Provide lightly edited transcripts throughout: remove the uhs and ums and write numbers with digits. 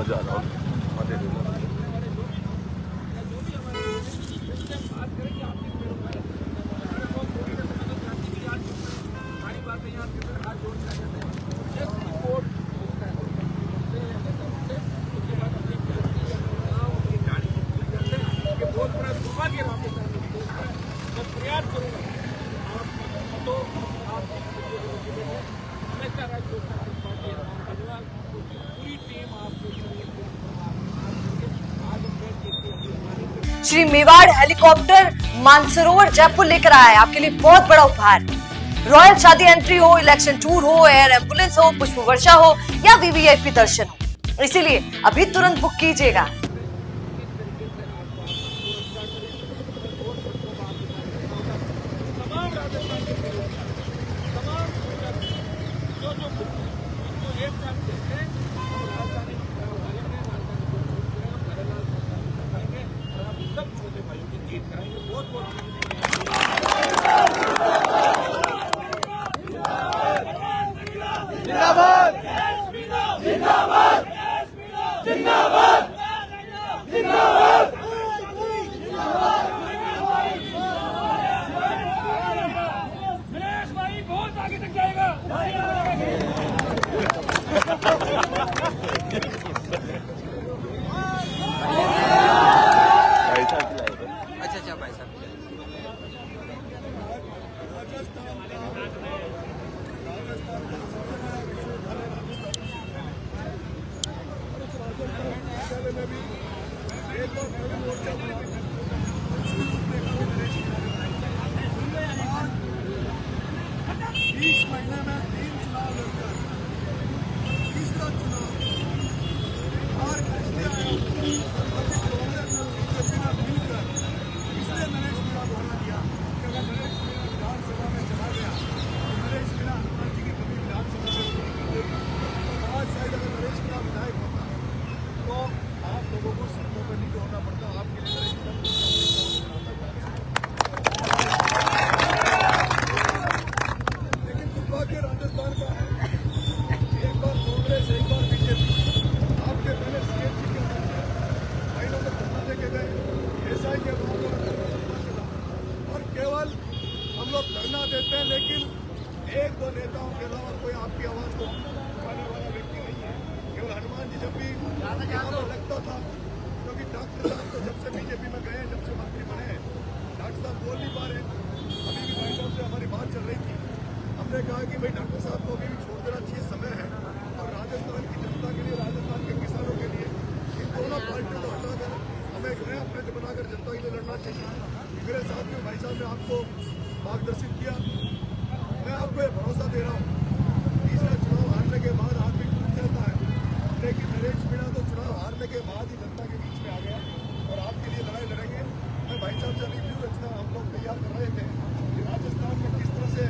वहाँ जा रहा हूँ। श्री मेवाड़ हेलीकॉप्टर मानसरोवर जयपुर लेकर आया है आपके लिए बहुत बड़ा उपहार। रॉयल शादी एंट्री हो, इलेक्शन टूर हो, एयर एम्बुलेंस हो, पुष्प वर्षा हो या वीवीआईपी दर्शन हो, इसीलिए अभी तुरंत बुक कीजिएगा। जिंदाबाद जिंदाबाद जिंदाबाद जिंदाबाद मनीष भाई बहुत आगे तक जाएगा। अच्छा भाई साहब धरना देते हैं, लेकिन एक दो नेताओं के अलावा कोई आपकी आवाज को उठाने वाला व्यक्ति नहीं है। केवल हनुमान जी जब भी लगता था, क्योंकि डॉक्टर साहब तो जब से बीजेपी में गए, जब से मंत्री बने, डॉक्टर साहब बोल नहीं पा रहे। अभी भी भाई साहब से हमारी बात चल रही थी, हमने कहा कि भाई डॉक्टर साहब को अभी भी छोड़ देना चाहिए, समय है। और राजस्थान की जनता के लिए, राजस्थान के किसानों के लिए इन दोनों पार्टियों को हटाकर हमें एक नया फ्रंट बनाकर जनता के लिए लड़ना चाहिए। मेरे साथ में भाई साहब ने आपको मार्गदर्शित किया। मैं आपको ये भरोसा दे रहा हूँ, तीसरा चुनाव हारने के बाद आदमी टूट जाता है, लेकिन नरेश मीणा तो चुनाव हारने के बाद ही जनता के बीच में आ गया और आपके लिए लड़ाई लड़ेंगे। मैं भाई साहब से रिव्यू रचना हम लोग तैयार कर रहे थे कि राजस्थान में किस तरह से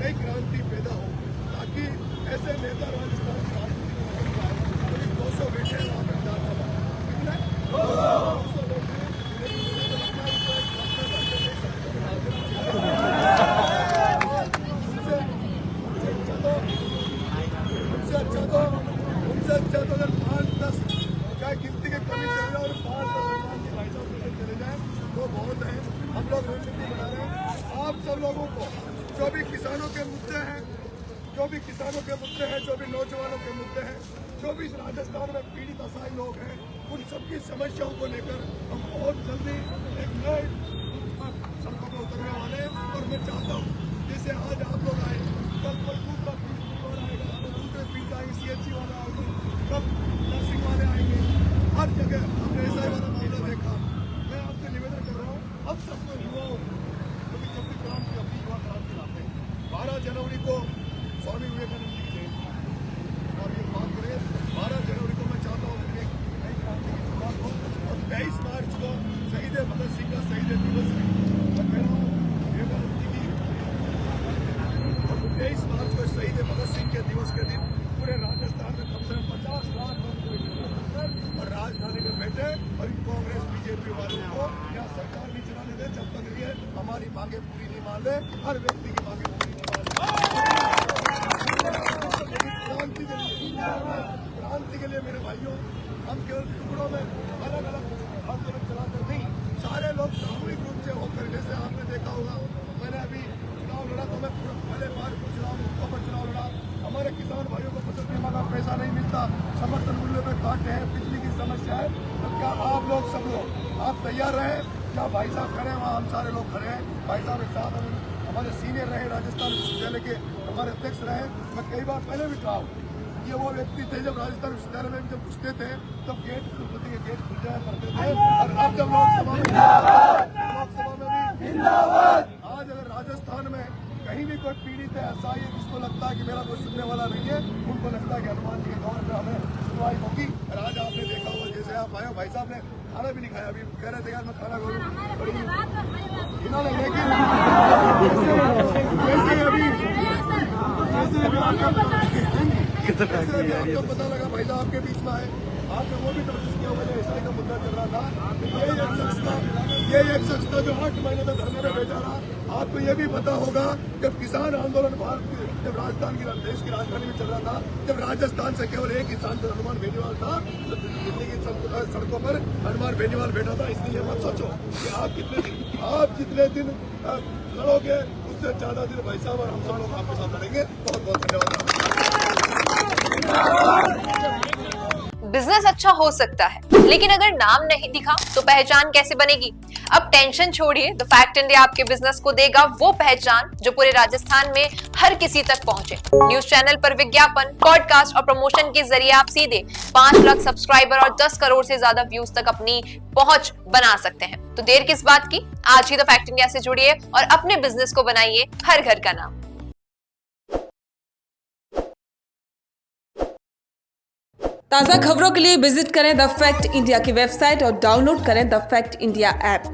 नई क्रांति पैदा हो, ताकि ऐसे नेता राजस्थान की राजनीति में 200 बैठे वहाँ पर विधानसभा कितने 200 बैठे। उनसे अच्छा तो अगर 5-10 चाहे गिनती की कमी चल रहा और 5-10 भाई साहब चले जाए तो बहुत है। हम लोग रणनीति बना रहे हैं आप सब लोगों को, जो भी किसानों के मुद्दे हैं, जो भी किसानों के मुद्दे हैं, जो भी नौजवानों के मुद्दे हैं, जो भी राजस्थान में पीड़ित असहाय लोग हैं, उन सबकी समस्याओं को लेकर हम बहुत जल्दी एक नए सड़कों पर उतरने वाले हैं। और मैं चाहता हूँ जैसे आज आप लोग आए, कल कोई दूसरा आएगा, दूसरे फील्ड आएंगे, CHC वाला आएंगे, कब नर्सिंग वाले आएंगे, हर जगह हमने ऐसा वाला मामला देखा। मैं आपसे निवेदन कर रहा हूँ, अब सबको युवाओं क्योंकि जब भी क्रांति अपनी युवा क्रांति लाते हैं। 12 जनवरी को स्वामी विवेकानंद जी की जयंती और ये बात करें 12 जनवरी को मैं चाहता हूँ एक नई क्रांति की शुरुआत हो। और 23 मार्च को शहीद भगत सिंह का शहीद दिवस है। मैं कह रहा हूँ विवेकानंद जी की 23 मार्च को शहीद भगत सिंह के दिवस के दिन पूरे राजस्थान में कम से कम 50 लाख लोग और राजधानी में बैठे और कांग्रेस बीजेपी वालों को या सरकार नहीं चलाने दे जब तक ये हमारी मांगे पूरी नहीं मान ले, हर व्यक्ति की मांगे पूरी नहीं मान ले। क्रांति के लिए मेरे भाइयों हम केवल टुकड़ों में अलग अलग आंदोलन चलाते नहीं, सारे लोग सामूहिक रूप से होकर, जैसे आपने देखा होगा मैंने अभी चुनाव लड़ा तो मैं पहले बार चुनाव लड़ा, हमारे किसान भाइयों को फसल बीमा का पैसा नहीं मिलता, समर्थन मूल्य में काट है, बिजली की समस्या है, तो क्या आप लोग सब लोग आप तैयार रहे? क्या भाई साहब खड़े हैं वहाँ, हम सारे लोग खड़े हैं, भाई साहब के साथ हमारे सीनियर रहे, राजस्थान विश्वविद्यालय के हमारे अध्यक्ष रहे, मैं कई बार पहले भी कहा ये वो व्यक्ति थे जब राजस्थान विश्वविद्यालय में जब घुसते थे तब गेट खुल जाया करते थे, और अब जब लोकसभा में भी आज अगर राजस्थान में कहीं भी कोई पीड़ित है, ऐसा ही जिसको लगता है कि मेरा कोई सुनने वाला नहीं है, उनको लगता है कि हनुमान जी के दौर में हमें सुनवाई होगी। और आज आपने देखा होगा जैसे आप आए, भाई साहब ने खाना भी नहीं खाया, अभी कह रहे थे यार मैं खाना खाऊं, इन्होंने लेकिन आपको पता लगा भाई साहब आपके बीच में आए, आपने वो भी नोटिस किया होगा, ऐसा का मुद्दा चल रहा था, ये एक शख्स था जो 8 महीने तक धरने में बैठा रहा। आपको ये भी पता होगा जब किसान आंदोलन जब राजस्थान की देश की राजधानी में चल रहा था, जब राजस्थान से केवल एक इंसान हनुमान बेनीवाल था, तो दिल्ली की सड़कों पर हनुमान बेनीवाल बैठा था। इसलिए मत सोचो कि आप जितने दिन लड़ोगे उससे ज्यादा दिन भाई साहब और हम सब लोग आपके साथ लड़ेंगे। बहुत बहुत धन्यवाद। बिजनेस अच्छा हो सकता है, लेकिन अगर नाम नहीं दिखा तो पहचान कैसे बनेगी? अब टेंशन छोड़िए, द फैक्ट इंडिया आपके बिजनेस को देगा वो पहचान जो पूरे राजस्थान में हर किसी तक पहुंचे। न्यूज चैनल पर विज्ञापन, पॉडकास्ट और प्रमोशन के जरिए आप सीधे 5 लाख सब्सक्राइबर और 10 करोड़ से ज्यादा व्यूज तक अपनी पहुंच बना सकते हैं। तो देर किस बात की, आज ही द फैक्ट इंडिया से जुड़िए और अपने बिजनेस को बनाइए हर घर का नाम। ताज़ा खबरों के लिए विजिट करें द फैक्ट इंडिया की वेबसाइट और डाउनलोड करें द फैक्ट इंडिया ऐप।